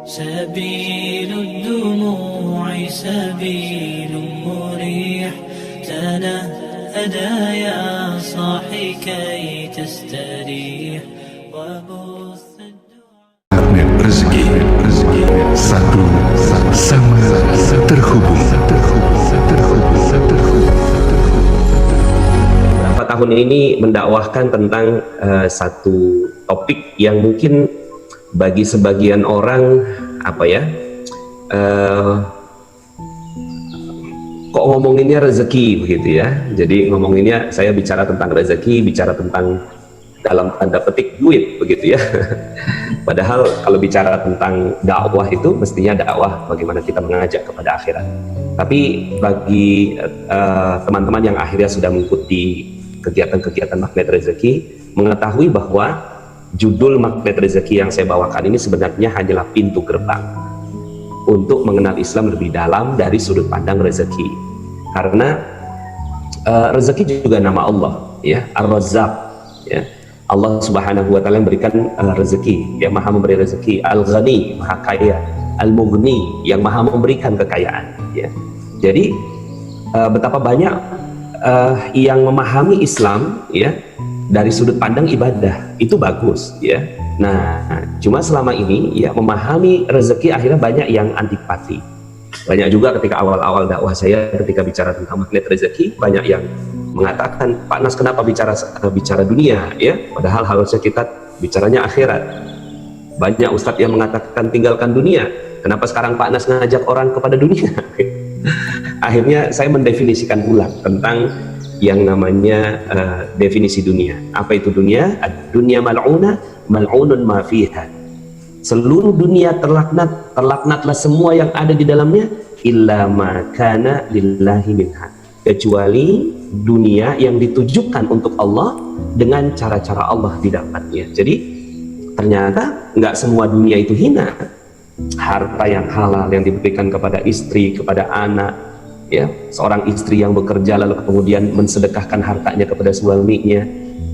سبيل الدموع سبيل مريح تنهدى يا صاحي كي تستريح وبث Magnet rezeki satu sama terhubung. Beberapa tahun ini mendakwahkan tentang satu topik yang mungkin bagi sebagian orang kok ngomonginnya rezeki begitu ya. Jadi ngomonginnya saya bicara tentang rezeki, bicara tentang dalam tanda petik duit begitu ya. Padahal kalau bicara tentang dakwah itu mestinya dakwah bagaimana kita mengajak kepada akhirat. Tapi bagi teman-teman yang akhirnya sudah mengikuti kegiatan-kegiatan Magnet Rezeki, mengetahui bahwa judul Magnet Rezeki yang saya bawakan ini sebenarnya hanyalah pintu gerbang untuk mengenal Islam lebih dalam dari sudut pandang rezeki. Karena rezeki juga nama Allah, ya, Ar-Razzaq, ya. Allah Subhanahu wa taala yang berikan rezeki, yang Maha memberi rezeki, Al-Ghani, Maha kaya, Al-Mughni, yang Maha memberikan kekayaan, ya. Jadi betapa banyak yang memahami Islam, ya, dari sudut pandang ibadah itu bagus, ya. Nah, cuma selama ini ya memahami rezeki akhirnya banyak yang antipati. Banyak juga ketika awal-awal dakwah saya ketika bicara tentang Magnet Rezeki, banyak yang mengatakan, Pak Nas kenapa bicara dunia, ya? Padahal harusnya kita bicaranya akhirat. Banyak ustadz yang mengatakan tinggalkan dunia. Kenapa sekarang Pak Nas ngajak orang kepada dunia? Akhirnya saya mendefinisikan ulang tentang yang namanya definisi dunia. Apa itu dunia? Dunia mal'una, mal'unun ma fiha. Seluruh dunia terlaknat, terlaknatlah semua yang ada di dalamnya, illa ma kana lillahi minha. Kecuali dunia yang ditujukan untuk Allah dengan cara-cara Allah didapatnya. Jadi ternyata nggak semua dunia itu hina. Harta yang halal yang diberikan kepada istri, kepada anak, ya, seorang istri yang bekerja lalu kemudian mensedekahkan hartanya kepada suaminya,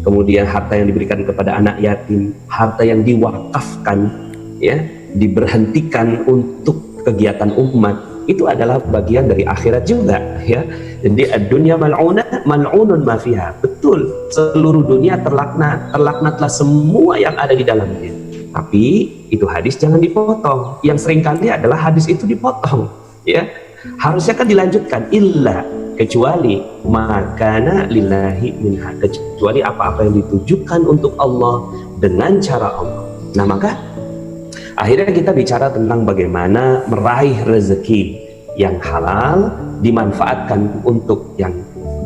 kemudian harta yang diberikan kepada anak yatim, harta yang diwakafkan, ya, diberhentikan untuk kegiatan umat, itu adalah bagian dari akhirat juga, ya. Jadi dunia mal'una, mal'unun ma fiha. Betul, seluruh dunia terlaknat, terlaknatlah semua yang ada di dalamnya. Tapi itu hadis jangan dipotong. Yang seringkali adalah hadis itu dipotong, ya. Harusnya kan dilanjutkan, illa, kecuali makana lillahi minha, kecuali apa-apa yang ditujukan untuk Allah dengan cara Allah. Nah, maka akhirnya kita bicara tentang bagaimana meraih rezeki yang halal, dimanfaatkan untuk yang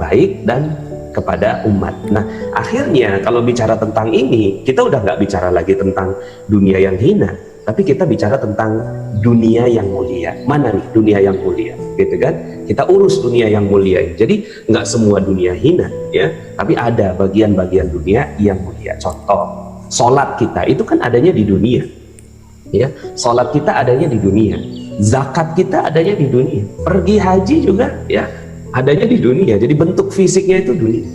baik dan kepada umat. Nah, akhirnya kalau bicara tentang ini, kita udah nggak bicara lagi tentang dunia yang hina, tapi kita bicara tentang dunia yang mulia. Mana nih dunia yang mulia, gitu kan? Kita urus dunia yang mulia. Jadi nggak semua dunia hina, ya, tapi ada bagian-bagian dunia yang mulia. Contoh, sholat kita itu kan adanya di dunia, ya. Sholat kita adanya di dunia, zakat kita adanya di dunia, pergi haji juga, ya, adanya di dunia. Jadi bentuk fisiknya itu dunia.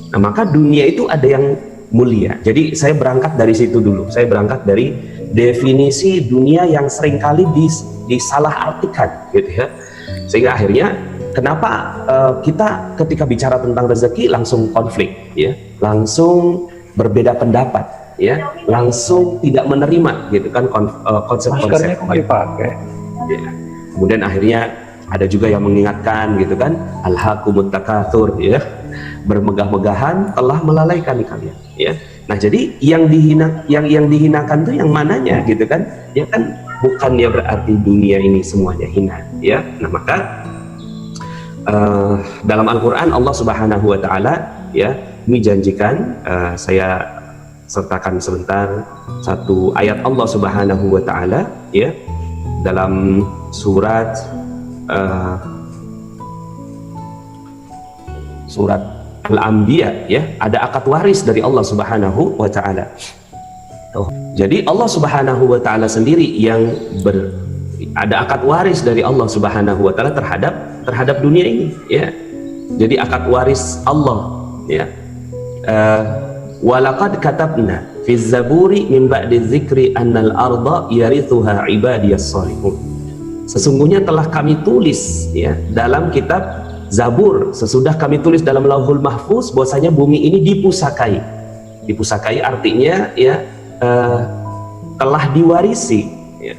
Nah, maka dunia itu ada yang mulia. Jadi saya berangkat dari situ dulu. Saya berangkat dari definisi dunia yang seringkali disalahartikan, gitu ya. Sehingga akhirnya kenapa kita ketika bicara tentang rezeki langsung konflik, ya, langsung berbeda pendapat, ya, langsung tidak menerima, gitu kan, konsep-konsep. dipakai. Ya. Kemudian akhirnya ada juga yang mengingatkan, gitu kan, alhaqumut takatsur, ya, bermegah-megahan telah melalaikan kalian, ya. Nah, jadi yang dihinakan tuh yang mananya, gitu kan? Ya kan, bukannya berarti dunia ini semuanya hina, ya. Nah, maka dalam Al-Quran Allah Subhanahu wa taala, ya, ini janjikan, saya sertakan sebentar satu ayat Allah Subhanahu wa taala, ya, dalam surat Al-Anbiya, ya, ada akad waris dari Allah Subhanahu wa taala. Jadi Allah Subhanahu wa taala sendiri yang ada akad waris dari Allah Subhanahu wa taala terhadap dunia ini, ya. Jadi akad waris Allah, ya. Walaqad katabna fi zaburi min ba'di dzikri annal arda yarithuha ibadiyas shalihun. Sesungguhnya telah kami tulis ya dalam kitab Zabur, sesudah kami tulis dalam Lauhul Mahfuz bahwasanya bumi ini dipusakai. Dipusakai artinya ya telah diwarisi ya,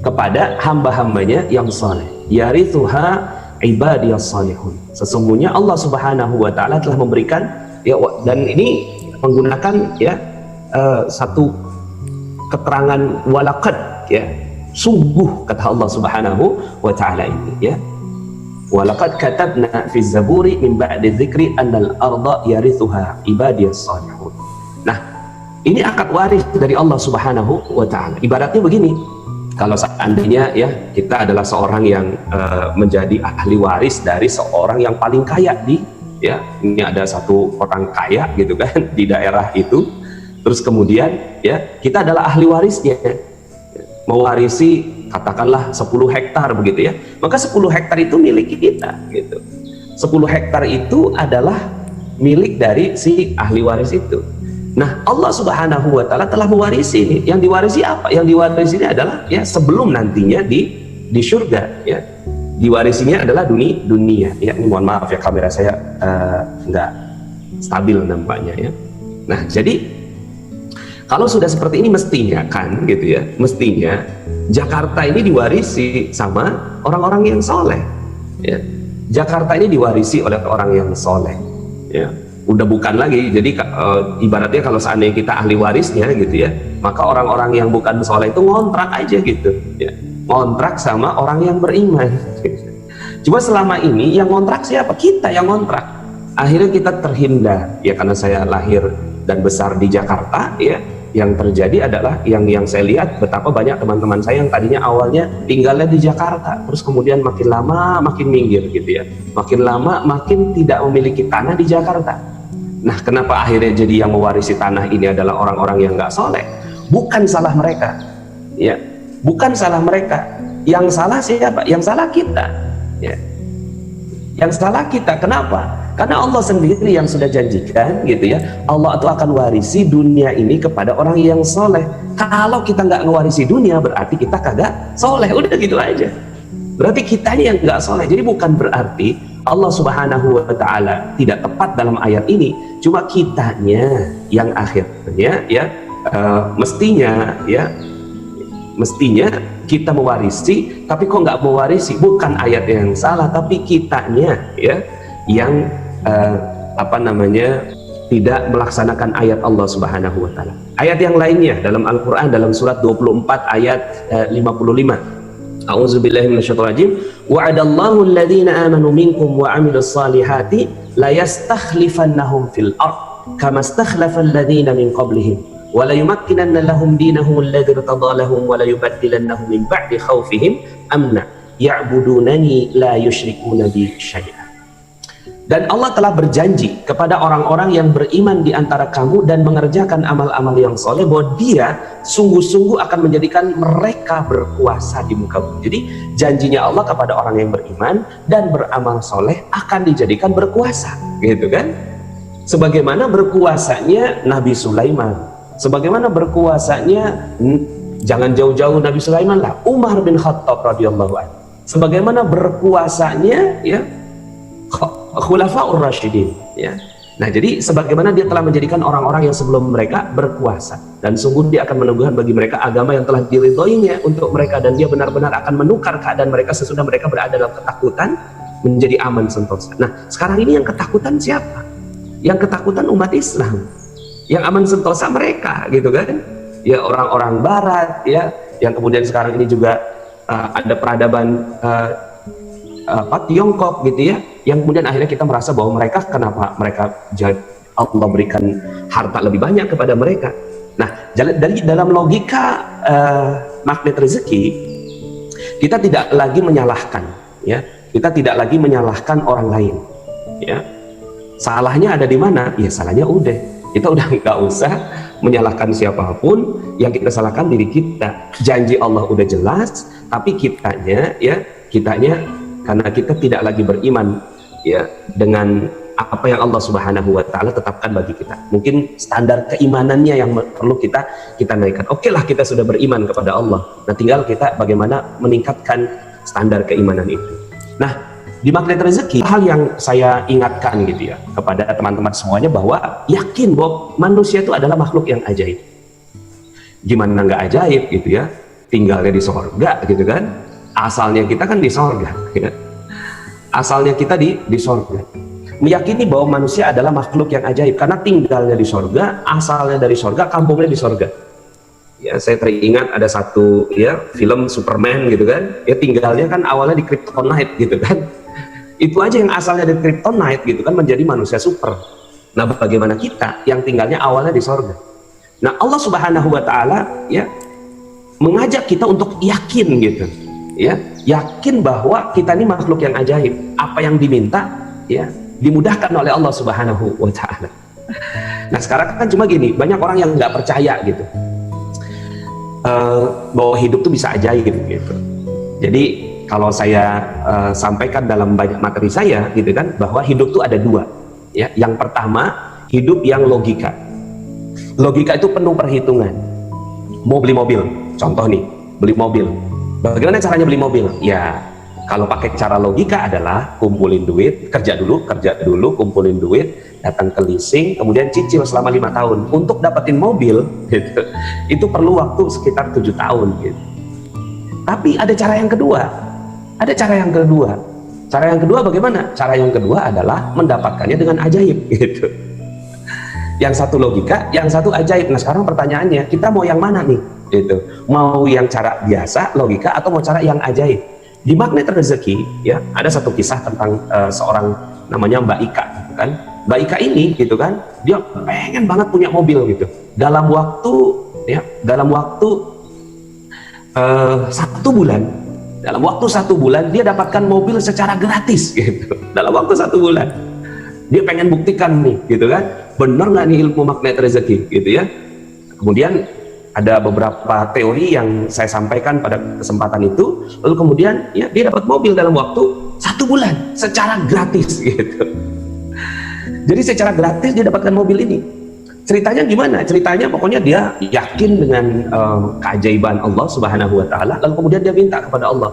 kepada hamba-hambanya yang saleh. Yarithuha ibadiyas salihun. Sesungguhnya Allah Subhanahu wa taala telah memberikan ya, dan ini menggunakan ya satu keterangan walaqad ya, sungguh kata Allah Subhanahu wa taala ini ya. Walaqad katabna fi zaburi min ba'di dzikri annal arda yarithuha ibadiyas salihun. Nah, ini akad waris dari Allah Subhanahu wa taala. Ibaratnya begini, kalau seandainya ya kita adalah seorang yang menjadi ahli waris dari seorang yang paling kaya di ya, ini ada satu orang kaya gitu kan di daerah itu, terus kemudian ya kita adalah ahli warisnya, mewarisi katakanlah 10 hektar begitu ya, maka 10 hektar itu milik kita gitu. 10 hektar itu adalah milik dari si ahli waris itu. Nah, Allah Subhanahu wa taala telah mewarisi ini. Yang diwarisi apa? Yang diwarisi ini adalah ya sebelum nantinya di surga ya. Diwarisinya adalah dunia ya. Ini mohon maaf ya, kamera saya nggak stabil nampaknya ya. Nah, jadi kalau sudah seperti ini mestinya kan gitu ya, mestinya Jakarta ini diwarisi sama orang-orang yang soleh ya. Jakarta ini diwarisi oleh orang yang soleh ya. Udah bukan lagi, jadi ibaratnya kalau seandainya kita ahli warisnya gitu ya, maka orang-orang yang bukan soleh itu ngontrak aja gitu ya, ngontrak sama orang yang beriman. Cuma selama ini yang ngontrak siapa? Kita yang ngontrak. Akhirnya kita terhindar ya, karena saya lahir dan besar di Jakarta ya. Yang terjadi adalah yang saya lihat betapa banyak teman-teman saya yang tadinya awalnya tinggalnya di Jakarta, terus kemudian makin lama makin minggir gitu ya, makin lama makin tidak memiliki tanah di Jakarta. Nah, kenapa akhirnya jadi yang mewarisi tanah ini adalah orang-orang yang nggak soleh? Bukan salah mereka ya, bukan salah mereka. Yang salah siapa? Yang salah kita ya. Yang salah kita. Kenapa? Karena Allah sendiri yang sudah janjikan gitu ya, Allah itu akan warisi dunia ini kepada orang yang soleh. Kalau kita nggak ngewarisi dunia, berarti kita kagak soleh. Udah gitu aja, berarti kitanya yang nggak soleh. Jadi bukan berarti Allah Subhanahu wa taala tidak tepat dalam ayat ini, cuma kitanya yang akhirnya ya mestinya kita mewarisi, tapi kok nggak mewarisi? Bukan ayat yang salah, tapi kitanya ya yang tidak melaksanakan ayat Allah Subhanahu wa taala. Ayat yang lainnya dalam Al-Qur'an dalam surat 24 ayat 55. A'udzubillahi minasyaitonir rajim. Wa'adallahu alladhina amanu minkum wa 'amilus salihati la yastakhlifannahum fil ard kama istakhlafa alladhina min qablihim wa la yumakkinanna lahum dinahum alladhi irtada lahum wa la yubaddilannahum min ba'di khawfihim amna ya'budunani la yusyrikuna bi syai'a. Dan Allah telah berjanji kepada orang-orang yang beriman di antara kamu dan mengerjakan amal-amal yang soleh, bahwa Dia sungguh-sungguh akan menjadikan mereka berkuasa di muka bumi. Jadi janjinya Allah kepada orang yang beriman dan beramal soleh akan dijadikan berkuasa, gitu kan? Sebagaimana berkuasanya Nabi Sulaiman, sebagaimana berkuasanya jangan jauh-jauh Nabi Sulaiman lah, Umar bin Khattab radhiyallahu anhu, sebagaimana berkuasanya ya Khulafaur Rasyidin ya. Nah, jadi sebagaimana Dia telah menjadikan orang-orang yang sebelum mereka berkuasa, dan sungguh Dia akan meneguhkan bagi mereka agama yang telah diridhoinya untuk mereka, dan Dia benar-benar akan menukar keadaan mereka sesudah mereka berada dalam ketakutan menjadi aman sentosa. Nah, sekarang ini yang ketakutan siapa? Yang ketakutan umat Islam, yang aman sentosa mereka gitu kan ya, orang-orang barat ya, yang kemudian sekarang ini juga ada peradaban Tiongkok gitu ya, yang kemudian akhirnya kita merasa bahwa mereka, kenapa mereka Allah berikan harta lebih banyak kepada mereka. Nah, dari dalam logika magnet rezeki, kita tidak lagi menyalahkan ya, kita tidak lagi menyalahkan orang lain ya. Salahnya ada di mana? Ya salahnya kita udah nggak usah menyalahkan siapapun, yang kita salahkan diri kita. Janji Allah udah jelas, tapi kitanya karena kita tidak lagi beriman ya dengan apa yang Allah Subhanahu wa Ta'ala tetapkan bagi kita. Mungkin standar keimanannya yang perlu kita naikkan. Oke lah, kita sudah beriman kepada Allah. Nah, tinggal kita bagaimana meningkatkan standar keimanan itu. Nah, di magnet rezeki, hal yang saya ingatkan gitu ya kepada teman-teman semuanya, bahwa yakin bahwa manusia itu adalah makhluk yang ajaib. Gimana nggak ajaib gitu ya? Tinggalnya di sorga gitu kan? Asalnya kita kan di sorga, ya. Asalnya kita di sorga. Meyakini bahwa manusia adalah makhluk yang ajaib karena tinggalnya di sorga, asalnya dari sorga, kampungnya di sorga. Ya, saya teringat ada satu ya film Superman gitu kan, ya tinggalnya kan awalnya di Kryptonite gitu kan. Itu aja yang asalnya dari Kryptonite gitu kan menjadi manusia super. Nah, bagaimana kita yang tinggalnya awalnya di sorga? Nah, Allah Subhanahu wa Ta'ala ya mengajak kita untuk yakin gitu, ya, yakin bahwa kita ini makhluk yang ajaib. Apa yang diminta ya dimudahkan oleh Allah Subhanahu wa Ta'ala. Nah, sekarang kan cuma gini, banyak orang yang nggak percaya gitu bahwa hidup tuh bisa ajaib gitu. Jadi kalau saya sampaikan dalam banyak materi saya gitu kan, bahwa hidup tuh ada dua ya. Yang pertama, hidup yang logika. Logika itu penuh perhitungan. Mau beli mobil, contoh nih, beli mobil. Bagaimana caranya beli mobil? Ya, kalau pakai cara logika adalah kumpulin duit, kerja dulu, kumpulin duit, datang ke leasing, kemudian cicil selama 5 tahun. Untuk dapetin mobil, gitu, itu perlu waktu sekitar 7 tahun. Gitu. Tapi ada cara yang kedua. Ada cara yang kedua. Cara yang kedua bagaimana? Cara yang kedua adalah mendapatkannya dengan ajaib. Gitu. Yang satu logika, yang satu ajaib. Nah, sekarang pertanyaannya, kita mau yang mana nih? Gitu. Mau yang cara biasa, logika, atau mau cara yang ajaib? Di magnet rezeki, ya, ada satu kisah tentang seorang namanya Mbak Ika, kan? Mbak Ika ini, gitu kan, dia pengen banget punya mobil, gitu. Dalam waktu 1 bulan, dalam waktu 1 bulan dia dapatkan mobil secara gratis, gitu. Dalam waktu 1 bulan. Dia pengen buktikan nih, gitu kan, bener nggak nih ilmu magnet rezeki, gitu ya. Kemudian ada beberapa teori yang saya sampaikan pada kesempatan itu, lalu kemudian ya dia dapat mobil dalam waktu 1 bulan secara gratis, gitu. Jadi secara gratis dia dapatkan mobil ini. Ceritanya gimana? Ceritanya pokoknya dia yakin dengan keajaiban Allah Subhanahu wa Ta'ala, lalu kemudian dia minta kepada Allah.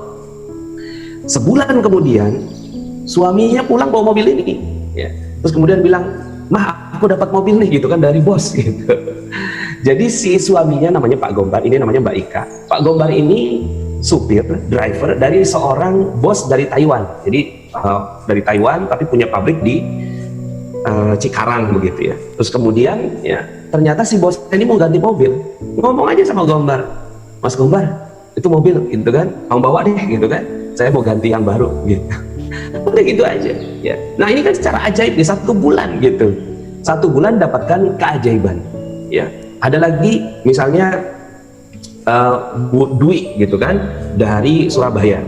Sebulan kemudian suaminya pulang bawa mobil ini, ya. Terus kemudian bilang, "Mah, aku dapat mobil nih," gitu kan, dari bos, gitu. Jadi si suaminya namanya Pak Gombar, ini namanya Mbak Ika. Pak Gombar ini supir, driver dari seorang bos dari Taiwan. Jadi dari Taiwan tapi punya pabrik di Cikarang begitu ya. Terus kemudian ya ternyata si bos ini mau ganti mobil. Ngomong aja sama Gombar, "Mas Gombar, itu mobil gitu kan, kamu bawa deh gitu kan. Saya mau ganti yang baru," gitu. Udah gitu aja ya. Nah, ini kan secara ajaib di 1 bulan gitu. 1 bulan dapatkan keajaiban ya. Ada lagi misalnya Bu Dwi gitu kan, dari Surabaya,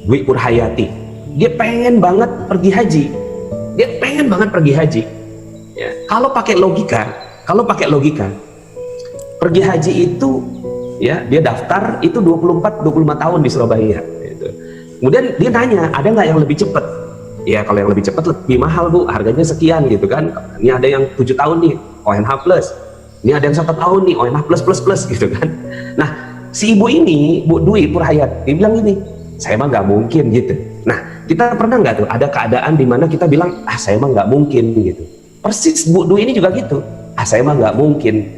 Dwi Purhayati. Dia pengen banget pergi haji. Ya. Kalau pakai logika, pergi haji itu ya dia daftar itu 24-25 tahun di Surabaya. Gitu. Kemudian dia nanya, ada nggak yang lebih cepat? Ya, kalau yang lebih cepat lebih mahal, Bu, harganya sekian gitu kan. Ini ada yang 7 tahun nih, ONH plus. Ini ada yang 1 tahun nih, ONH plus gitu kan. Nah, si ibu ini, Bu Dwi Purhayat, dia bilang gini, "Saya mah nggak mungkin," gitu. Nah, kita pernah nggak tuh ada keadaan di mana kita bilang, "Saya mah nggak mungkin," gitu. Persis Bu Dwi ini juga gitu, "Saya mah nggak mungkin."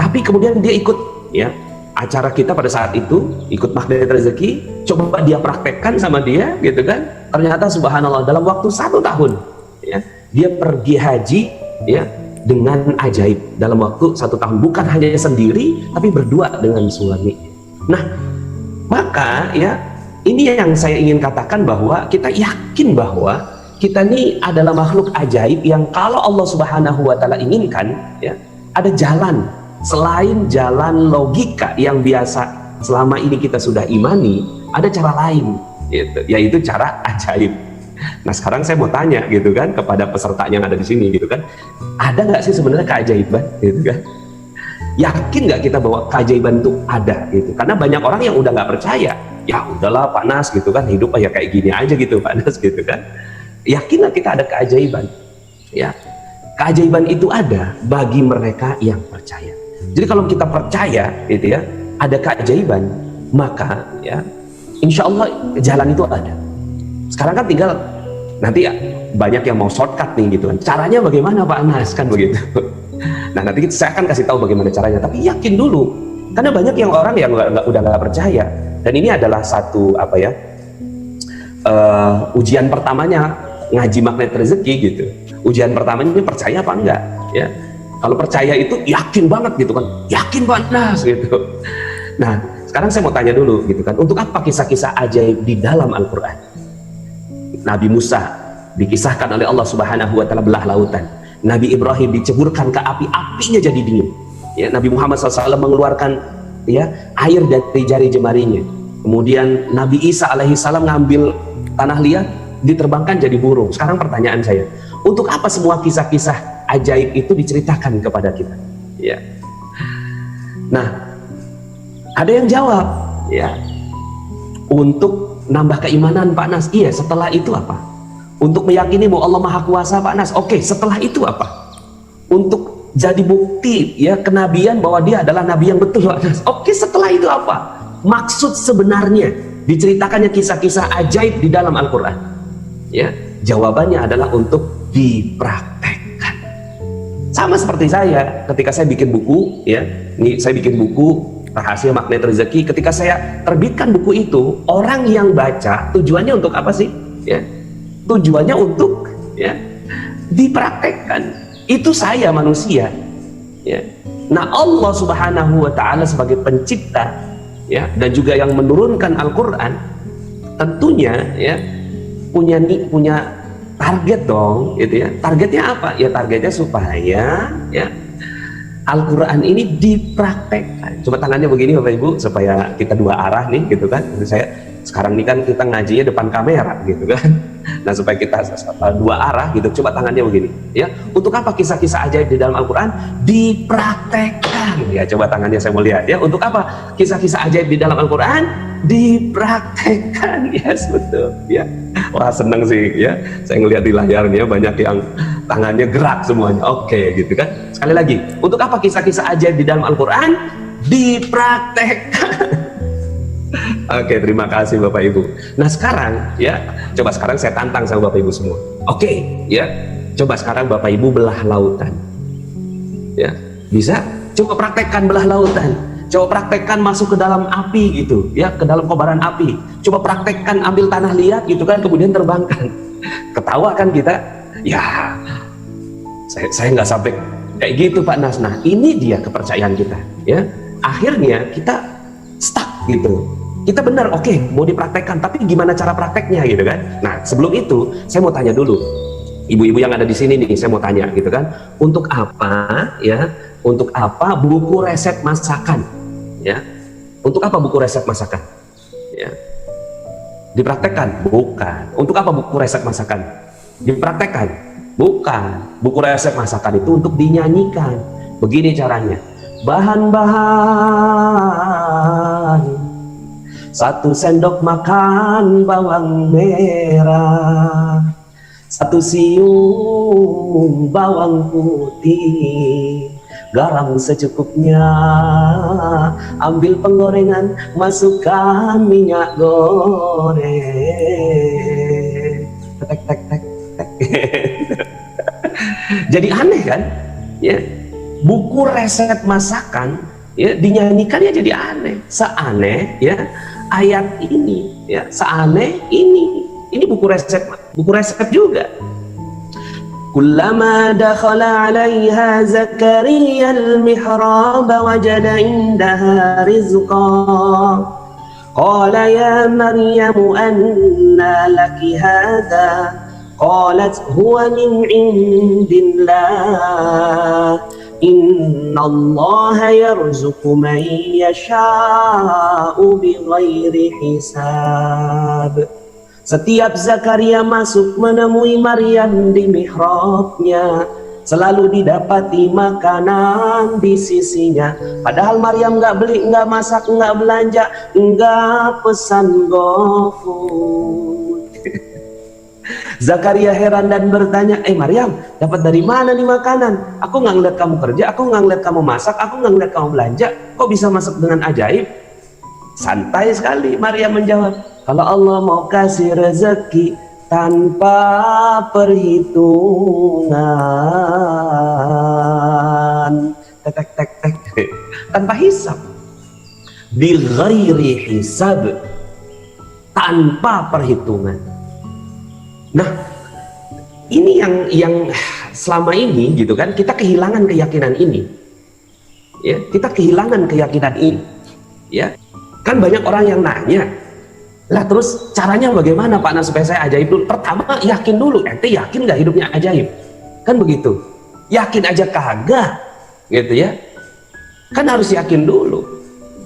Tapi kemudian dia ikut ya acara kita pada saat itu, ikut magnet rezeki, coba dia praktekkan sama dia gitu kan. Ternyata subhanallah dalam waktu 1 tahun ya, dia pergi haji ya dengan ajaib dalam waktu 1 tahun, bukan hanya sendiri tapi berdua dengan suami. Nah, maka ya ini yang saya ingin katakan, bahwa kita yakin bahwa kita ini adalah makhluk ajaib yang kalau Allah Subhanahu wa Ta'ala inginkan ya, ada jalan selain jalan logika yang biasa selama ini kita sudah imani, ada cara lain gitu, yaitu cara ajaib. Nah, sekarang saya mau tanya gitu kan kepada peserta yang ada di sini gitu kan, ada nggak sih sebenarnya keajaiban gitu kan? Yakin nggak kita bahwa keajaiban itu ada gitu? Karena banyak orang yang udah nggak percaya, ya udahlah Pak Nas gitu kan, hidup ya kayak gini aja gitu Pak Nas gitu kan. Yakinlah kita ada keajaiban. Ya, keajaiban itu ada bagi mereka yang percaya. Jadi kalau kita percaya, gitu ya, ada keajaiban, maka ya, insya Allah jalan itu ada. Sekarang kan tinggal nanti ya, banyak yang mau shortcut nih gitu kan. Caranya bagaimana Pak Anas kan begitu. Nah nanti saya akan kasih tahu bagaimana caranya. Tapi yakin dulu, karena banyak yang orang yang udah nggak percaya. Dan ini adalah satu apa ya, ujian pertamanya ngaji magnet rezeki gitu. Ujian pertamanya percaya apa enggak ya. Kalau percaya itu yakin banget gitu kan, yakin Pak Anas gitu. Nah sekarang saya mau tanya dulu gitu kan, untuk apa kisah-kisah ajaib di dalam Al-Quran? Nabi Musa dikisahkan oleh Allah Subhanahu wa Ta'ala belah lautan. Nabi Ibrahim diceburkan ke api, apinya jadi dingin. Ya, Nabi Muhammad SAW mengeluarkan ya air dari jari jemarinya. Kemudian Nabi Isa alaihissalam ngambil tanah liat, diterbangkan jadi burung. Sekarang pertanyaan saya, untuk apa semua kisah-kisah ajaib itu diceritakan kepada kita? Ya. Nah, ada yang jawab, ya, untuk nambah keimanan Pak Nas. Iya, setelah itu apa? Untuk meyakini bahwa Allah Maha Kuasa Pak Nas. Oke, setelah itu apa? Untuk jadi bukti ya kenabian bahwa dia adalah nabi yang betul Pak Nas. Oke, setelah itu apa? Maksud sebenarnya diceritakannya kisah-kisah ajaib di dalam Al-Quran. Ya, jawabannya adalah untuk dipraktekkan. Sama seperti saya, ketika saya bikin buku, ya, ini saya bikin buku Rahasia Magnet Rezeki. Ketika saya terbitkan buku itu, orang yang baca tujuannya untuk apa sih? Ya, tujuannya untuk ya dipraktekkan. Itu saya manusia. Ya. Nah Allah Subhanahu wa Ta'ala sebagai pencipta ya dan juga yang menurunkan Al-Quran tentunya ya punya target dong gitu ya. Targetnya apa? Ya targetnya supaya ya Al-Quran ini dipraktekkan. Coba tangannya begini Bapak Ibu supaya kita dua arah nih gitu kan. Saya sekarang ini kan kita ngajinya depan kamera gitu kan. Nah supaya kita dua arah gitu, coba tangannya begini ya. Untuk apa kisah-kisah ajaib di dalam Al-Quran? Dipraktekkan ya. Coba tangannya saya mau lihat ya. Untuk apa kisah-kisah ajaib di dalam Al-Quran? Dipraktekkan. Yes, betul ya. Wah seneng sih ya, saya ngelihat di layarnya banyak yang tangannya gerak semuanya. Oke gitu kan. Sekali lagi, untuk apa kisah-kisah ajaib di dalam Al-Quran? Dipraktekkan. Oke, terima kasih Bapak Ibu. Nah sekarang ya, coba sekarang saya tantang sama Bapak Ibu semua. Oke ya, coba sekarang Bapak Ibu belah lautan. Ya, bisa? Coba praktekkan belah lautan. Coba praktekkan masuk ke dalam api gitu, ya, ke dalam kobaran api. Coba praktekkan ambil tanah liat gitu kan, kemudian terbangkan. Ketawa kan kita? Ya, saya nggak sampai kayak gitu Pak Nas. Nah ini dia kepercayaan kita. Ya, akhirnya kita stuck gitu. Kita benar, oke, mau dipraktekkan, tapi gimana cara prakteknya gitu kan? Nah sebelum itu saya mau tanya dulu, ibu-ibu yang ada di sini nih, saya mau tanya gitu kan, untuk apa ya? Untuk apa buku resep masakan? Ya, untuk apa buku resep masakan? Ya, dipraktekkan? Bukan. Untuk apa buku resep masakan? Dipraktekkan? Bukan. Buku resep masakan itu untuk dinyanyikan. Begini caranya. Bahan-bahan 1 sendok makan bawang merah, 1 siung bawang putih, garam secukupnya, ambil penggorengan, masukkan minyak goreng. Tek tek tek tek. Jadi aneh kan? Ya. Buku resep masakan ya dinyanyikannya jadi aneh. Seaneh ya ayat ini ya, seaneh ini buku resep juga. Kullama dakhala 'alaiha Zakaria al-mihrab wajada 'indaha rizqa qala ya Maryam anna laki hadha qalat huwa min 'indillah innallaha yarzuqu man yasha'u bighairi hisab. Setiap Zakaria masuk menemui Maryam di mihrabnya, selalu didapati makanan di sisinya. Padahal Maryam nggak beli, nggak masak, nggak belanja, nggak pesan GoFood. Zakaria heran dan bertanya, Maryam, dapat dari mana nih makanan? Aku nggak ngeliat kamu kerja, aku nggak ngeliat kamu masak, aku nggak ngeliat kamu belanja, kok bisa masak dengan ajaib? Santai sekali Maryam menjawab, kalau Allah mau kasih rezeki tanpa perhitungan, tanpa hisab, bi ghairi hisab, tanpa perhitungan. Nah, ini yang selama ini gitu kan, kita kehilangan keyakinan ini. Ya, kita kehilangan keyakinan ini. Ya. Kan banyak orang yang nanya, lah terus caranya bagaimana Pak Nas supaya saya ajaib dulu? Pertama yakin dulu, ente yakin nggak hidupnya ajaib? Kan begitu. Yakin aja kagak, gitu ya. Kan harus yakin dulu.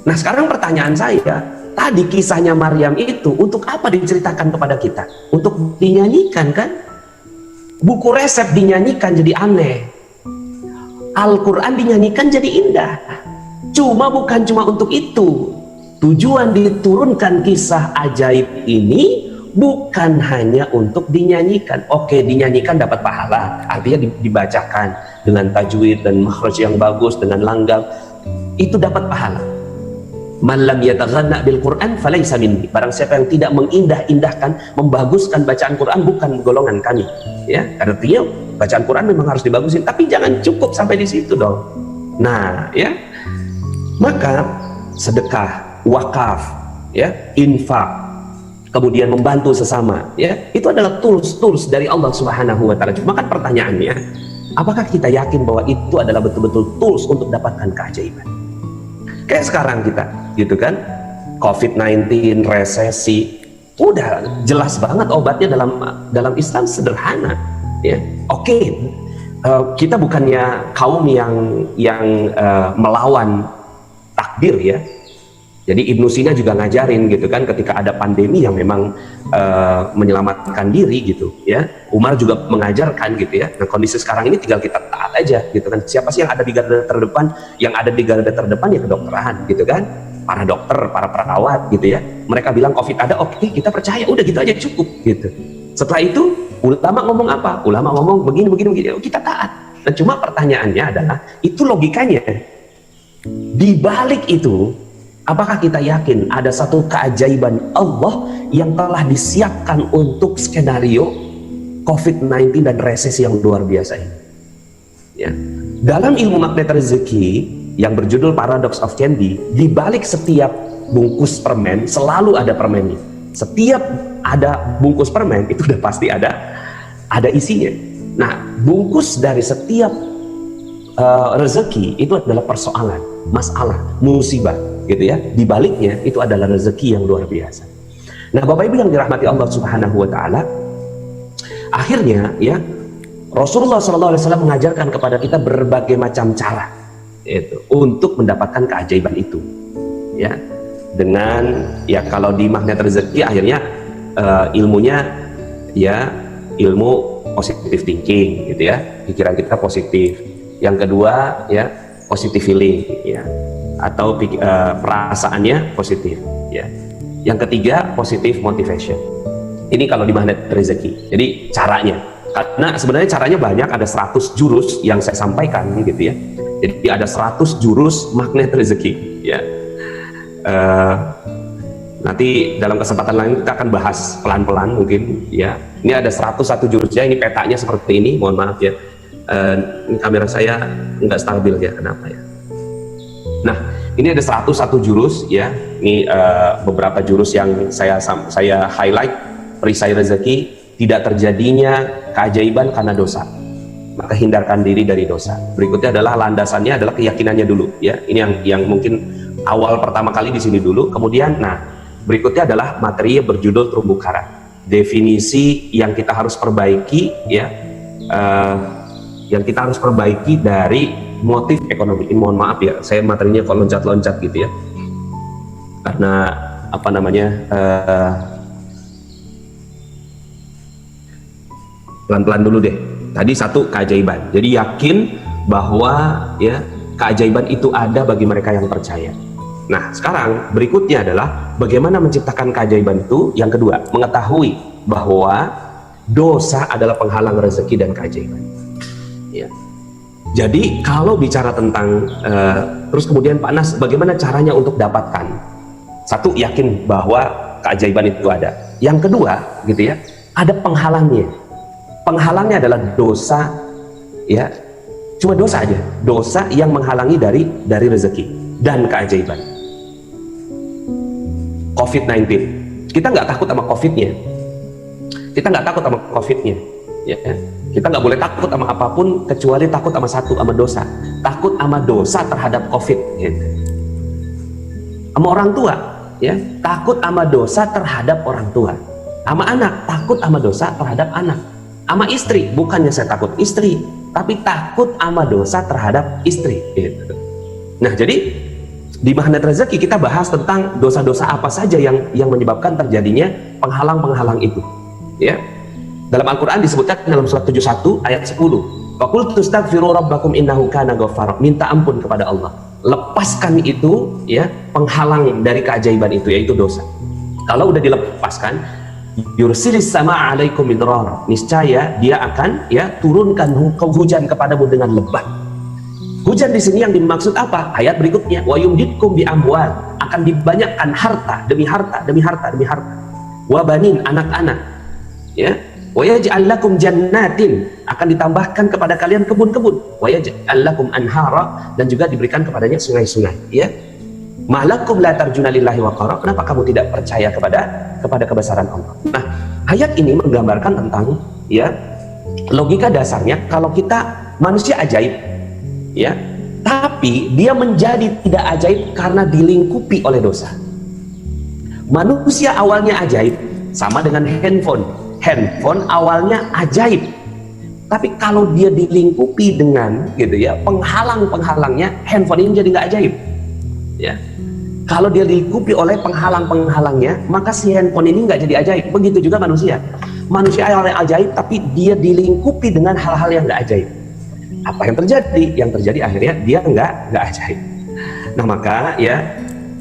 Nah sekarang pertanyaan saya, tadi kisahnya Maryam itu untuk apa diceritakan kepada kita? Untuk dinyanyikan kan? Buku resep dinyanyikan jadi aneh. Al-Quran dinyanyikan jadi indah. Bukan cuma untuk itu. Tujuan diturunkan kisah ajaib ini bukan hanya untuk dinyanyikan. Oke, dinyanyikan dapat pahala, artinya dibacakan dengan tajwid dan makhraj yang bagus, dengan langgam, itu dapat pahala. Man lam yataghanna bil Quran falaysa minni. Barang siapa yang tidak mengindah-indahkan, membaguskan bacaan Quran, bukan golongan kami. Ya, artinya bacaan Quran memang harus dibagusin, tapi jangan cukup sampai di situ dong. Nah, ya. Maka sedekah, wakaf, ya, infak, kemudian membantu sesama, ya, itu adalah tools dari Allah Subhanahu wa Ta'ala. Cuma kan pertanyaannya, apakah kita yakin bahwa itu adalah betul-betul tools untuk dapatkan keajaiban? Kayak sekarang kita, gitu kan, COVID-19, resesi, udah jelas banget obatnya dalam Islam sederhana, ya. Oke, kita bukannya kaum yang melawan takdir, ya. Jadi Ibnu Sina juga ngajarin gitu kan, ketika ada pandemi yang memang menyelamatkan diri gitu ya. Umar juga mengajarkan gitu ya. Nah kondisi sekarang ini tinggal kita taat aja gitu kan. Siapa sih yang ada di garda terdepan? Yang ada di garda terdepan ya kedokteran gitu kan. Para dokter, para perawat gitu ya. Mereka bilang COVID ada, oke kita percaya, udah gitu aja cukup gitu. Setelah itu ulama ngomong apa? Ulama ngomong begini, kita taat. Nah cuma pertanyaannya adalah, itu logikanya. Di balik itu, apakah kita yakin ada satu keajaiban Allah yang telah disiapkan untuk skenario COVID-19 dan resesi yang luar biasa ini? Ya. Dalam ilmu magnet rezeki yang berjudul Paradox of Candy, di balik setiap bungkus permen selalu ada permennya. Setiap ada bungkus permen itu udah pasti ada isinya. Nah, bungkus dari setiap rezeki itu adalah persoalan, masalah, musibah. Gitu ya, di baliknya itu adalah rezeki yang luar biasa. Nah, Bapak Ibu yang dirahmati Allah Subhanahu wa Ta'ala, akhirnya ya Rasulullah SAW mengajarkan kepada kita berbagai macam cara itu untuk mendapatkan keajaiban itu. Ya, dengan ya kalau di magnet rezeki akhirnya ilmunya ya ilmu positive thinking gitu ya, pikiran kita positif. Yang kedua ya positive feeling ya, atau perasaannya positif ya. Yang ketiga positive motivation. Ini kalau di magnet rezeki. Jadi caranya, karena sebenarnya caranya banyak, ada 100 jurus yang saya sampaikan gitu ya. Jadi ada 100 jurus magnet rezeki ya. Nanti dalam kesempatan lain kita akan bahas pelan-pelan mungkin ya. Ini ada 101 jurusnya, ini petanya seperti ini, mohon maaf ya. Ini kamera saya nggak stabil ya, kenapa ya? Nah, ini ada 101 jurus ya. Ini beberapa jurus yang saya highlight. Perisai rezeki, tidak terjadinya keajaiban karena dosa. Maka hindarkan diri dari dosa. Berikutnya adalah landasannya adalah keyakinannya dulu ya. Ini yang mungkin awal pertama kali di sini dulu. Kemudian berikutnya adalah materi berjudul terumbu karang. Definisi yang kita harus perbaiki ya. Yang kita harus perbaiki dari motif ekonomi. Ini mohon maaf ya, saya materinya kok loncat-loncat gitu ya, karena apa namanya pelan-pelan dulu deh. Tadi satu, keajaiban. Jadi yakin bahwa ya keajaiban itu ada bagi mereka yang percaya. Nah sekarang berikutnya adalah bagaimana menciptakan keajaiban itu. Yang kedua, mengetahui bahwa dosa adalah penghalang rezeki dan keajaiban. Ya. Jadi kalau bicara tentang terus kemudian Pak Nas, bagaimana caranya untuk dapatkan? Satu, yakin bahwa keajaiban itu ada. Yang kedua, gitu ya, ada penghalangnya. Penghalangnya adalah dosa, ya, cuma dosa aja, dosa yang menghalangi dari rezeki dan keajaiban. COVID-19, kita nggak takut sama COVID-nya, kita nggak takut sama COVID-nya, ya. Kita nggak boleh takut sama apapun kecuali takut sama satu, sama dosa. Takut sama dosa terhadap COVID, gitu. Sama orang tua, ya, takut sama dosa terhadap orang tua. Sama anak, takut sama dosa terhadap anak. Sama istri, bukannya saya takut istri, tapi takut sama dosa terhadap istri, gitu. Nah, jadi di Magnet Rezeki kita bahas tentang dosa-dosa apa saja yang menyebabkan terjadinya penghalang-penghalang itu, ya. Dalam Al-Quran disebutkan dalam surat 71 ayat 10, "Faqultu astaghfiru rabbakum innahu kana ghaffara." Minta ampun kepada Allah, lepaskan itu, ya, penghalang dari keajaiban itu, yaitu dosa. Kalau udah dilepaskan, yursilis sama alaikum midrar, niscaya dia akan, ya, turunkan hujan kepadamu dengan lebat. Hujan di sini yang dimaksud apa? Ayat berikutnya, wa yumditkum bi amwal, akan dibanyakkan harta demi harta demi harta demi harta, wa banin, anak-anak, ya, wa yaj'al lakum jannatin, akan ditambahkan kepada kalian kebun-kebun, wa yaj'al lakum anhara, dan juga diberikan kepadanya sungai-sungai, ya. Malakum la tarjuna lillahi waqara, kenapa kamu tidak percaya kepada kebesaran Allah? Nah, ayat ini menggambarkan tentang, ya, logika dasarnya kalau kita manusia ajaib, ya, tapi dia menjadi tidak ajaib karena dilingkupi oleh dosa. Manusia awalnya ajaib, sama dengan handphone awalnya ajaib, tapi kalau dia dilingkupi dengan, gitu ya, penghalang-penghalangnya, handphone ini jadi nggak ajaib, ya. Kalau dia dilingkupi oleh penghalang-penghalangnya, maka si handphone ini nggak jadi ajaib. Begitu juga manusia awalnya ajaib, tapi dia dilingkupi dengan hal-hal yang nggak ajaib. Apa yang terjadi? Yang terjadi akhirnya dia nggak ajaib. Nah, maka, ya,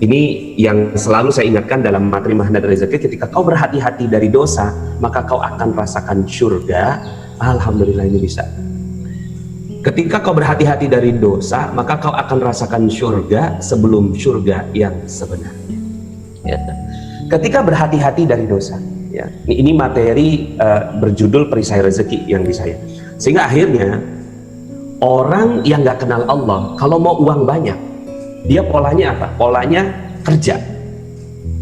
ini yang selalu saya ingatkan dalam materi Magnet Rezeki, ketika kau berhati-hati dari dosa, maka kau akan rasakan surga. Alhamdulillah, ini bisa. Ketika kau berhati-hati dari dosa, maka kau akan rasakan surga sebelum surga yang sebenarnya, ya. Ketika berhati-hati dari dosa, ya, ini materi berjudul perisai rezeki yang di saya. Sehingga akhirnya orang yang nggak kenal Allah, kalau mau uang banyak, dia polanya apa? Polanya kerja,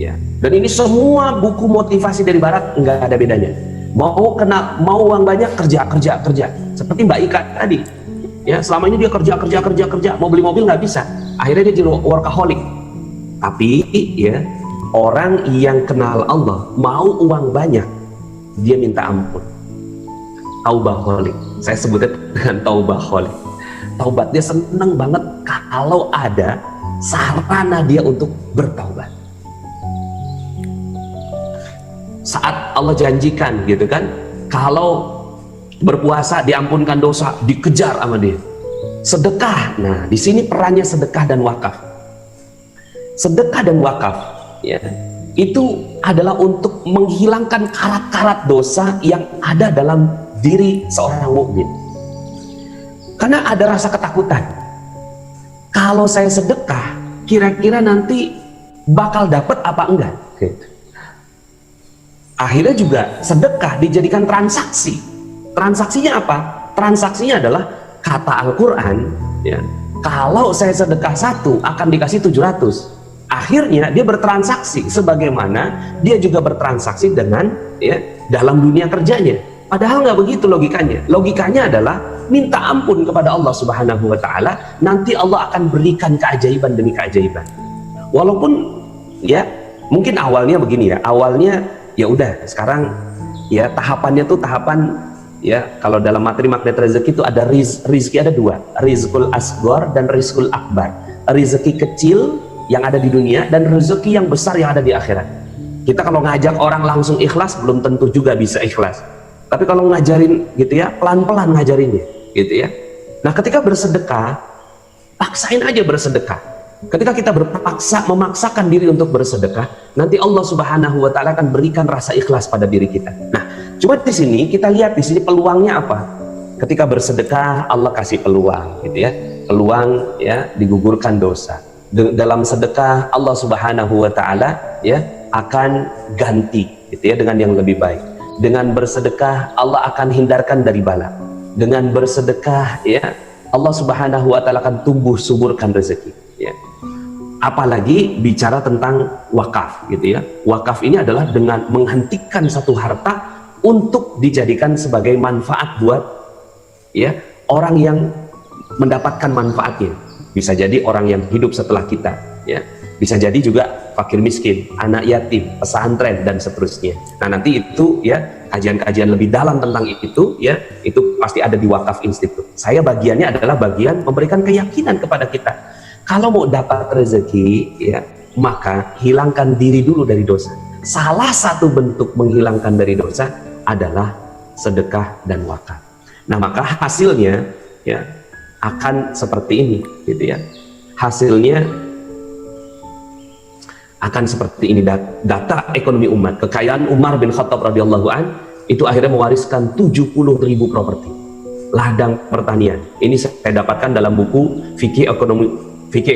ya. Dan ini semua buku motivasi dari Barat nggak ada bedanya. Mau uang banyak, kerja. Seperti Mbak Ika tadi, ya, selama ini dia kerja, mau beli mobil nggak bisa, akhirnya dia jadi workaholic. Tapi, ya, orang yang kenal Allah, mau uang banyak, dia minta ampun, taubaholic. Saya sebutnya dengan taubaholic. Taubat, dia seneng banget kalau ada sarana dia untuk bertaubat. Saat Allah janjikan, gitu kan, kalau berpuasa diampunkan dosa, dikejar sama dia. Sedekah, nah di sini perannya sedekah dan wakaf. Sedekah dan wakaf, ya, itu adalah untuk menghilangkan karat-karat dosa yang ada dalam diri seorang mukmin. Karena ada rasa ketakutan, kalau saya sedekah, kira-kira nanti bakal dapat apa enggak, gitu. Akhirnya juga sedekah dijadikan transaksi. Transaksinya apa? Transaksinya adalah kata Al-Quran, ya, kalau saya sedekah 1 akan dikasih 700. Akhirnya dia bertransaksi sebagaimana dia juga bertransaksi dengan, ya, dalam dunia kerjanya. Padahal nggak begitu logikanya. Logikanya adalah minta ampun kepada Allah Subhanahu wa Ta'ala, nanti Allah akan berikan keajaiban demi keajaiban. Walaupun, ya, mungkin awalnya begini, ya, awalnya ya udah, sekarang, ya, tahapannya tuh tahapan, ya, kalau dalam materi Magnet Rezeki itu ada rizki ada 2, rizkul asghar dan rizkul akbar. Rizki kecil yang ada di dunia dan rezeki yang besar yang ada di akhirat. Kita kalau ngajak orang langsung ikhlas belum tentu juga bisa ikhlas, tapi kalau ngajarin, gitu ya, pelan-pelan ngajarinnya, gitu ya. Nah, ketika bersedekah, paksain aja bersedekah. Ketika kita memaksakan diri untuk bersedekah, nanti Allah Subhanahu wa Ta'ala akan berikan rasa ikhlas pada diri kita. Nah, cuma di sini kita lihat di sini peluangnya apa. Ketika bersedekah Allah kasih peluang gitu ya, peluang ya digugurkan dosa. Dalam sedekah Allah Subhanahu wa taala ya akan ganti gitu ya dengan yang lebih baik. Dengan bersedekah Allah akan hindarkan dari bala. Dengan bersedekah ya Allah Subhanahu wa taala akan tumbuh suburkan rezeki ya. Apalagi bicara tentang wakaf gitu ya. Wakaf ini adalah dengan menghentikan satu harta untuk dijadikan sebagai manfaat buat ya orang yang mendapatkan manfaatnya. Bisa jadi orang yang hidup setelah kita ya, bisa jadi juga fakir miskin, anak yatim, pesantren dan seterusnya. Nah nanti itu ya kajian-kajian lebih dalam tentang itu ya, itu pasti ada di Wakaf Institute. Saya bagiannya adalah bagian memberikan keyakinan kepada kita. Kalau mau dapat rezeki ya, maka hilangkan diri dulu dari dosa. Salah satu bentuk menghilangkan dari dosa adalah sedekah dan wakaf. Nah maka hasilnya ya akan seperti ini gitu ya, hasilnya akan seperti ini. Data ekonomi umat, kekayaan Umar bin Khattab radhiyallahu an itu akhirnya mewariskan 70.000 properti ladang pertanian. Ini saya dapatkan dalam buku Fikih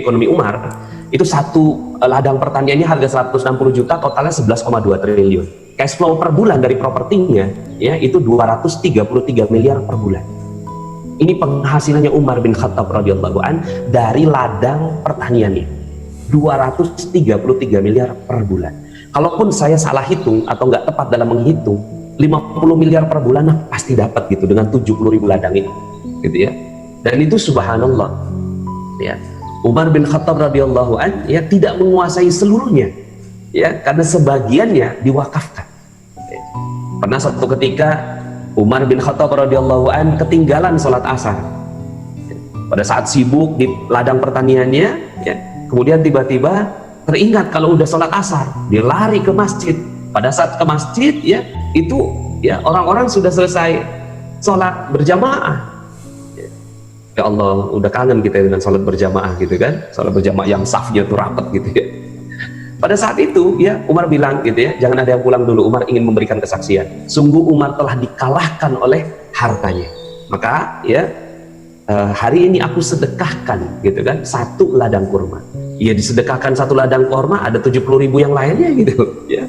Ekonomi Umar. Itu satu ladang pertaniannya harga 160 juta, totalnya 11,2 triliun. Cash flow per bulan dari propertinya ya itu 233 miliar per bulan. Ini penghasilannya Umar bin Khattab radhiyallahu an dari ladang pertaniannya, 233 miliar per bulan. Kalaupun saya salah hitung atau nggak tepat dalam menghitung, 50 miliar per bulan nah pasti dapat gitu dengan 70.000 ladang ini gitu ya. Dan itu subhanallah ya, Umar bin Khattab radhiyallahu an ya tidak menguasai seluruhnya ya, karena sebagiannya diwakafkan ya. Pernah satu ketika Umar bin Khattab radhiyallahu an ketinggalan sholat asar pada saat sibuk di ladang pertaniannya ya. Kemudian tiba-tiba teringat kalau udah sholat asar, dia lari ke masjid. Pada saat ke masjid ya itu ya orang-orang sudah selesai sholat berjamaah. Ya Allah, udah kangen kita dengan sholat berjamaah gitu kan, sholat berjamaah yang safnya tuh rapat gitu ya. Pada saat itu ya Umar bilang gitu ya, jangan ada yang pulang dulu. Umar ingin memberikan kesaksian. Sungguh Umar telah dikalahkan oleh hartanya. Maka ya hari ini aku sedekahkan gitu kan satu ladang kurma. Ya disedekahkan satu ladang kurma, ada 70.000 yang lainnya gitu ya.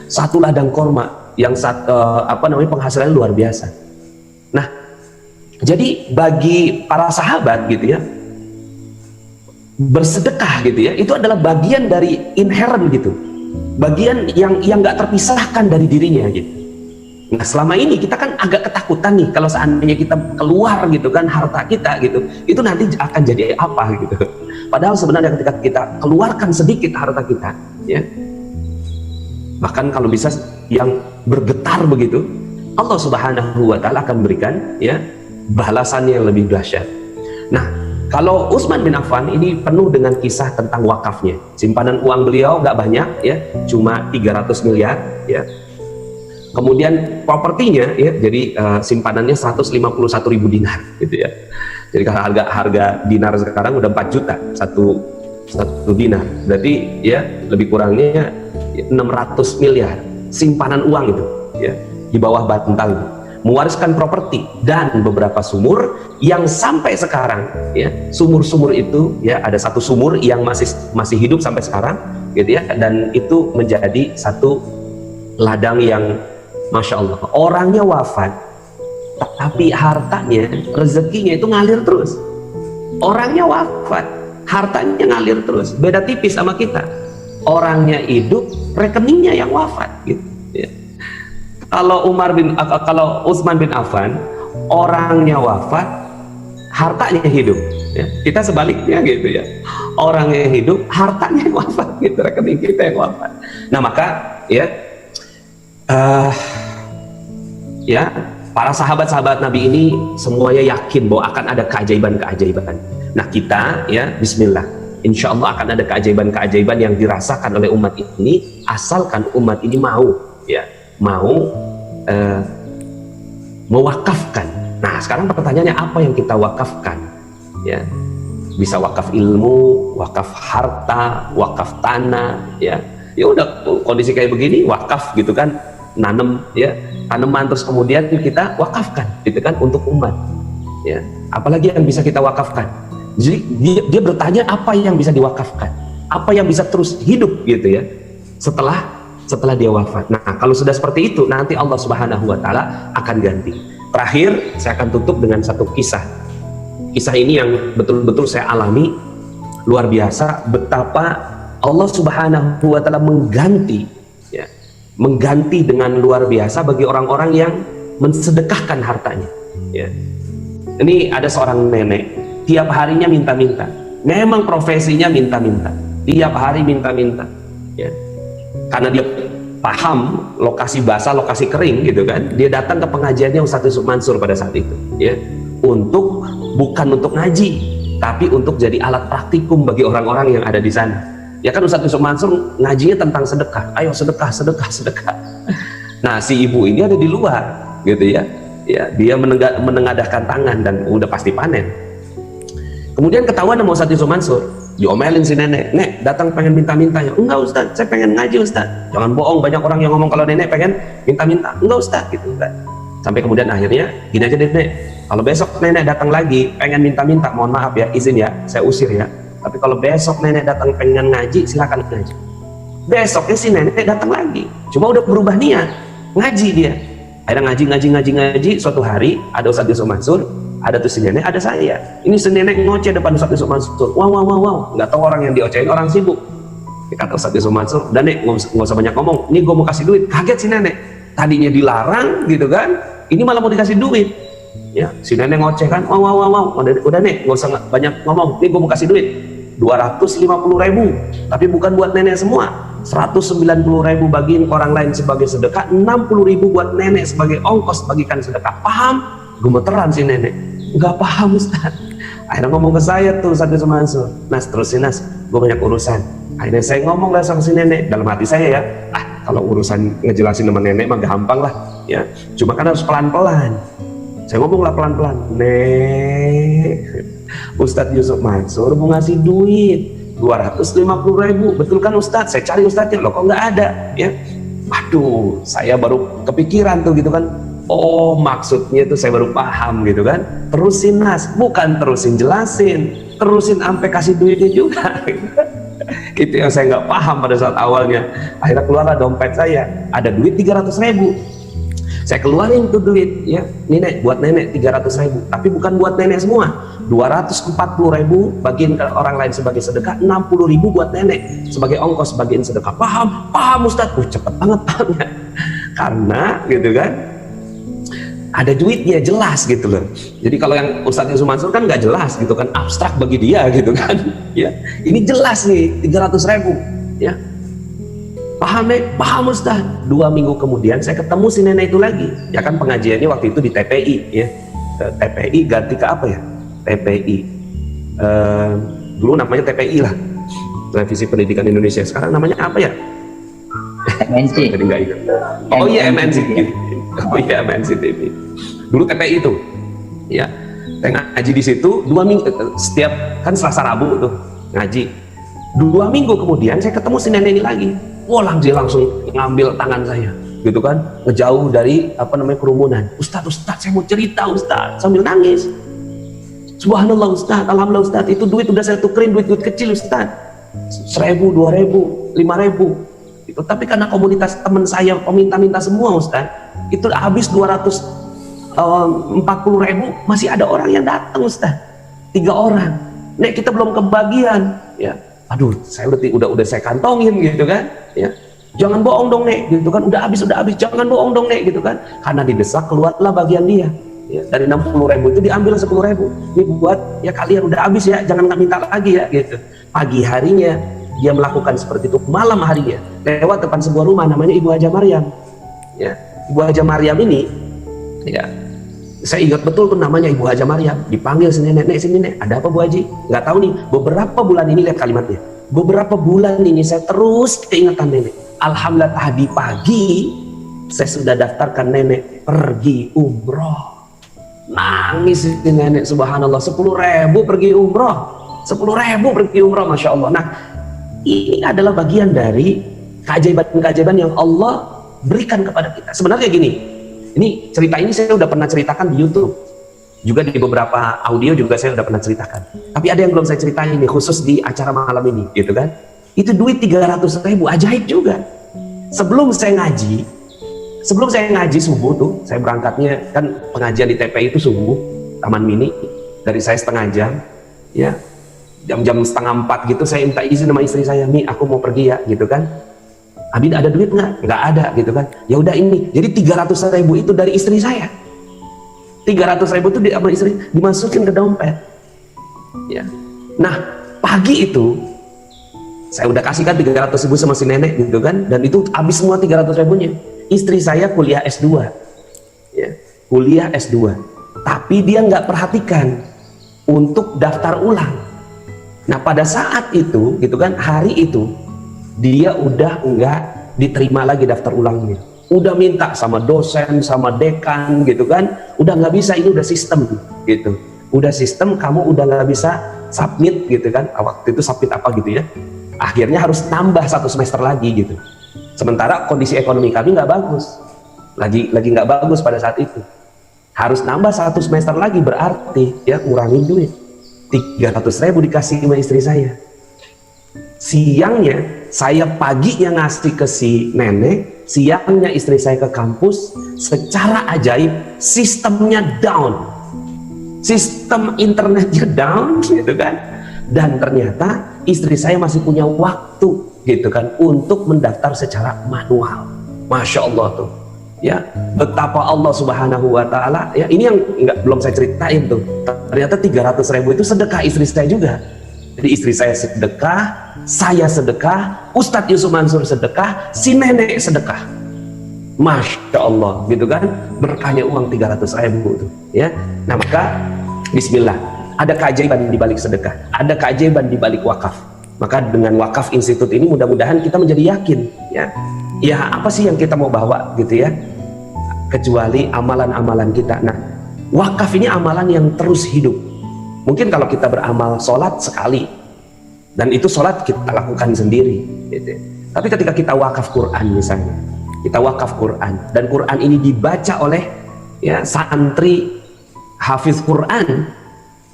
Satu ladang kurma yang penghasilannya luar biasa. Nah, jadi bagi para sahabat gitu ya, bersedekah gitu ya, itu adalah bagian dari inherent gitu, bagian yang nggak terpisahkan dari dirinya gitu. Nah selama ini kita kan agak ketakutan nih kalau seandainya kita keluar gitu kan harta kita gitu, itu nanti akan jadi apa gitu. Padahal sebenarnya ketika kita keluarkan sedikit harta kita ya, bahkan kalau bisa yang bergetar begitu, Allah Subhanahu wa taala akan berikan ya balasannya yang lebih dahsyat. Nah kalau Utsman bin Affan ini penuh dengan kisah tentang wakafnya. Simpanan uang beliau nggak banyak ya, cuma 300 miliar ya. Kemudian propertinya ya, jadi simpanannya 151.000 dinar gitu ya. Jadi harga dinar sekarang udah 4 juta satu dinar. Berarti ya lebih kurangnya 600 miliar simpanan uang itu ya di bawah bantal. Mewariskan properti dan beberapa sumur yang sampai sekarang ya, sumur-sumur itu ya ada satu sumur yang masih hidup sampai sekarang gitu ya, dan itu menjadi satu ladang yang Masya Allah, orangnya wafat tapi hartanya, rezekinya itu ngalir terus. Orangnya wafat, hartanya ngalir terus. Beda tipis sama kita, orangnya hidup, rekeningnya yang wafat gitu ya. Kalau Utsman bin Affan orangnya wafat, hartanya hidup ya. Kita sebaliknya gitu ya, orangnya hidup, hartanya yang wafat gitu, rekening kita yang wafat. Nah maka ya para sahabat-sahabat Nabi ini semuanya yakin bahwa akan ada keajaiban-keajaiban. Nah kita ya bismillah, insya Allah akan ada keajaiban-keajaiban yang dirasakan oleh umat ini, asalkan umat ini mau ya, mau mewakafkan. Nah sekarang pertanyaannya apa yang kita wakafkan ya? Bisa wakaf ilmu, wakaf harta, wakaf tanah ya. Ya udah kondisi kayak begini wakaf gitu kan, nanam ya tanaman, terus kemudian kita wakafkan gitu kan untuk umat ya. Apalagi yang bisa kita wakafkan. Jadi dia bertanya apa yang bisa diwakafkan, apa yang bisa terus hidup gitu ya setelah dia wafat. Nah, kalau sudah seperti itu nanti Allah Subhanahu wa taala akan ganti. Terakhir saya akan tutup dengan satu kisah. Kisah ini yang betul-betul saya alami, luar biasa betapa Allah Subhanahu wa taala mengganti ya, mengganti dengan luar biasa bagi orang-orang yang mensedekahkan hartanya ya. Ini ada seorang nenek, tiap harinya minta-minta, memang profesinya minta-minta, tiap hari minta-minta ya. Karena dia paham lokasi basah, lokasi kering gitu kan, dia datang ke pengajiannya Ustadz Yusuf Mansur pada saat itu ya, bukan untuk ngaji, tapi untuk jadi alat praktikum bagi orang-orang yang ada di sana. Ya kan Ustadz Yusuf Mansur ngajinya tentang sedekah, ayo sedekah, sedekah, sedekah. Nah si ibu ini ada di luar gitu ya, ya dia menengadahkan tangan dan udah pasti panen. Kemudian ketahuan sama Ustadz Yusuf Mansur, diomelin si nenek, "Nek, datang pengen minta-minta ya?" "Enggak Ustadz, saya pengen ngaji Ustadz." "Jangan bohong, banyak orang yang ngomong kalau nenek pengen minta-minta." "Enggak Ustadz," gitu kan. Sampai kemudian akhirnya, "Gini aja deh Nek, kalau besok nenek datang lagi pengen minta-minta, mohon maaf ya, izin ya, saya usir ya. Tapi kalau besok nenek datang pengen ngaji, silakan ngaji." Besoknya si nenek datang lagi, cuma udah berubah niat, ngaji dia. Akhirnya ngaji. Suatu hari ada Ustadz Yusuf Mansur, ada tuh si nenek, ada saya. Ini si nenek ngoceh depan Ustadz Yusuf Mansur. Wow. Nggak tahu orang yang diocehin orang sibuk. Kata Ustadz Yusuf Mansur, "Dan Nek, nggak usah banyak ngomong. Ini gue mau kasih duit." Kaget si nenek. Tadinya dilarang gitu kan, ini malah mau dikasih duit. Ya, si nenek ngoceh kan, wow. Udah Nek, nggak usah banyak ngomong. Ini gue mau kasih duit 250.000, tapi bukan buat nenek semua. 190.000 bagiin orang lain sebagai sedekah, 60.000 buat nenek sebagai ongkos bagikan sedekah. Paham? Gemeteran si nenek. Nggak paham Ustaz. Akhirnya ngomong ke saya tuh Ustadz Yusuf Mansur, "Nas, terusin Nas, gue banyak urusan." Akhirnya saya ngomong lah sama si nenek, dalam hati saya ya, kalau urusan ngejelasin sama nenek mah gampang lah ya, cuma kan harus pelan-pelan. Saya ngomong lah pelan-pelan, "Nek, Ustadz Yusuf Mansur mau ngasih duit 250.000, betul kan Ustadz? Saya cari Ustadznya, loh kok nggak ada ya." Waduh, saya baru kepikiran tuh gitu kan, oh maksudnya itu saya baru paham gitu kan. Terusin Nas, bukan terusin jelasin, terusin sampai kasih duitnya juga. Itu yang saya nggak paham pada saat awalnya. Akhirnya keluarlah dompet saya, ada duit 300.000. Saya keluarin tuh duit ya, "Nih buat nenek 300.000, tapi bukan buat nenek semua. 240.000 bagiin ke orang lain sebagai sedekah, 60.000 buat nenek sebagai ongkos bagiin sedekah." Paham Ustadz. Cepet banget pahamnya. Karena gitu kan, ada duitnya jelas gitu loh. Jadi kalau yang Ustadz Yusuf Mansur kan nggak jelas gitu kan, abstrak bagi dia gitu kan. Ya, ini jelas nih 300.000 ya. "Paham Nek?" "Paham Ustaz." 2 minggu kemudian saya ketemu si nenek itu lagi. Ya kan pengajiannya waktu itu di TPI ya. TPI ganti ke apa ya? TPI. Dulu namanya TPI lah. Televisi Pendidikan Indonesia. Sekarang namanya apa ya? MNC. Jadi nggak ingat. Oh iya MNC. Oh iya MNC TV. Dulu TPI itu. Ya. Saya ngaji di situ 2 minggu, setiap kan Selasa Rabu tuh ngaji. 2 minggu kemudian saya ketemu si nenek ini lagi. Wah, dia langsung ngambil tangan saya gitu kan, ngejauh dari kerumunan. Ustadz saya mau cerita Ustadz, sambil nangis. "Subhanallah Ustadz, alhamdulillah Ustadz, itu duit udah saya tukerin duit kecil Ustadz, 1.000, 2.000, 5.000 itu, tapi karena komunitas teman saya peminta-minta semua Ustadz, itu habis 240.000, masih ada orang yang datang Ustadz, 3 orang. Nek, kita belum kebagian ya." Aduh, saya udah saya kantongin gitu kan ya. "Jangan bohong dong Nek," gitu kan, udah habis, "jangan bohong dong Nek," gitu kan. Karena didesak, keluarlah bagian dia ya. Dari 60.000 itu diambil 10.000, "Ini buat ya kalian, udah habis ya, jangan minta lagi ya," gitu. Pagi harinya dia melakukan seperti itu, malam harinya lewat depan sebuah rumah namanya Ibu Haja Maryam ya. Ibu Haja Maryam ini ya, saya ingat betul tuh namanya Ibu Haja Maryam. Dipanggil si nenek, "Nek, sini Nek, ada apa Bu Haji?" Nggak tahu nih, beberapa bulan ini, lihat kalimatnya, beberapa bulan ini saya terus keingetan nenek. Alhamdulillah tadi pagi saya sudah daftarkan nenek pergi umroh. Nangis si nenek, subhanallah, 10.000 pergi umroh, 10.000 pergi umroh, Masya Allah. Nah, ini adalah bagian dari keajaiban-keajaiban yang Allah berikan kepada kita. Sebenarnya gini, ini cerita ini saya udah pernah ceritakan di YouTube, juga di beberapa audio juga saya udah pernah ceritakan. Tapi ada yang belum saya ceritain nih, khusus di acara malam ini, gitu kan? Itu duit 300.000, ajaib juga. Sebelum saya ngaji subuh tuh, saya berangkatnya kan pengajian di TPI itu subuh, Taman Mini, dari saya setengah jam, ya jam-jam setengah 4 gitu, saya minta izin sama istri saya, Mi, aku mau pergi ya, gitu kan. Abid ada duit nggak? Nggak ada, gitu kan. Ya udah ini, jadi 300.000 itu dari istri saya. 300.000 itu sama istri dimasukin ke dompet. Ya. Nah, pagi itu saya udah kasihkan 300.000 sama si nenek, gitu kan, dan itu habis semua 300.000-nya. Istri saya kuliah S2, ya, kuliah S2, tapi dia nggak perhatikan untuk daftar ulang. Nah, pada saat itu, gitu kan, hari itu dia udah nggak diterima lagi daftar ulangnya. Udah minta sama dosen, sama dekan, gitu kan, udah nggak bisa, ini udah sistem, gitu. Udah sistem, kamu udah nggak bisa submit, gitu kan. Waktu itu submit apa gitu ya. Akhirnya harus tambah 1 semester lagi, gitu. Sementara kondisi ekonomi kami nggak bagus, lagi nggak bagus pada saat itu. Harus nambah 1 semester lagi, berarti ya ngurangin duit. 300.000 dikasih sama istri saya. Siangnya saya paginya ngasih ke si nenek, siangnya istri saya ke kampus. Secara ajaib sistemnya down, sistem internetnya down, gitu kan. Dan ternyata istri saya masih punya waktu, gitu kan, untuk mendaftar secara manual. Masya Allah tuh, ya, betapa Allah Subhanahu wa Ta'ala, ya, ini yang belum saya ceritain tuh. Ternyata 300.000 itu sedekah istri saya juga. Jadi istri saya sedekah, saya sedekah, Ustadz Yusuf Mansur sedekah, si nenek sedekah. Masya Allah, gitu kan, berkahnya uang 300.000 tuh, ya. Nah, maka Bismillah, ada keajaiban di balik sedekah, ada keajaiban di balik wakaf. Maka dengan wakaf institut ini mudah-mudahan kita menjadi yakin, ya, ya apa sih yang kita mau bawa, gitu ya, kecuali amalan-amalan kita. Nah, wakaf ini amalan yang terus hidup. Mungkin kalau kita beramal sholat sekali, dan itu sholat kita lakukan sendiri, gitu ya. Tapi ketika kita wakaf Quran misalnya, kita wakaf Quran, dan Quran ini dibaca oleh, ya, santri hafiz Quran,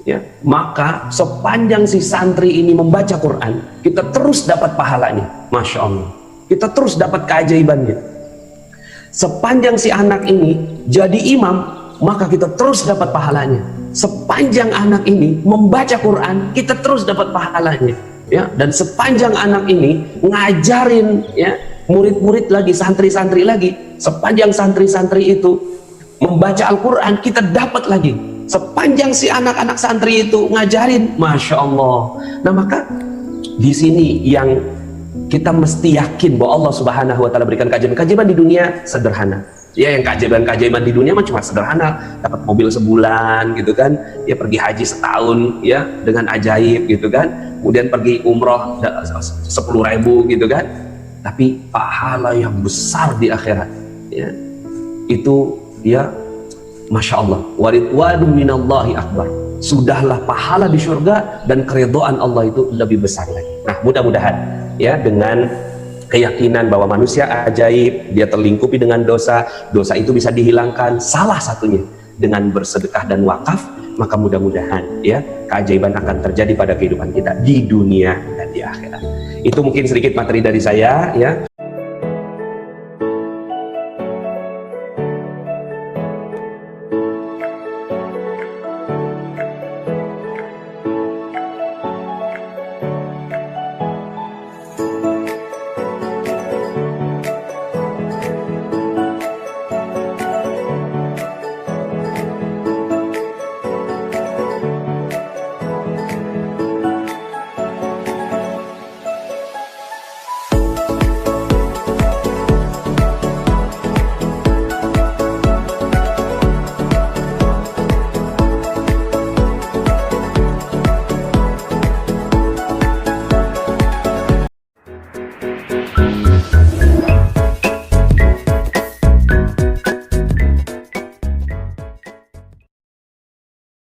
ya, maka sepanjang si santri ini membaca Quran, kita terus dapat pahalanya. Masya Allah, kita terus dapat keajaibannya. Sepanjang si anak ini jadi imam, maka kita terus dapat pahalanya. Sepanjang anak ini membaca Quran, kita terus dapat pahalanya, ya. Dan sepanjang anak ini ngajarin, ya, murid-murid lagi, santri-santri lagi, sepanjang santri-santri itu membaca Al-Quran, kita dapat lagi. Sepanjang si anak-anak santri itu ngajarin, Masya Allah. Nah, maka di sini yang kita mesti yakin bahwa Allah Subhanahu wa Ta'ala berikan keajaiban di dunia sederhana. Ya, yang keajaiban di dunia mah cuma sederhana, dapat mobil sebulan, gitu kan, ya, pergi haji setahun, ya, dengan ajaib, gitu kan, kemudian pergi umroh 10.000, gitu kan. Tapi pahala yang besar di akhirat, ya, itu, ya, Masya Allah, waridwanu minallahi akbar. Sudahlah pahala di surga dan keridhaan Allah itu lebih besar lagi. Nah, mudah-mudahan, ya, dengan keyakinan bahwa manusia ajaib, dia terlingkupi dengan dosa, dosa itu bisa dihilangkan, salah satunya dengan bersedekah dan wakaf, maka mudah-mudahan, ya, keajaiban akan terjadi pada kehidupan kita di dunia dan di akhirat. Itu mungkin sedikit materi dari saya, ya.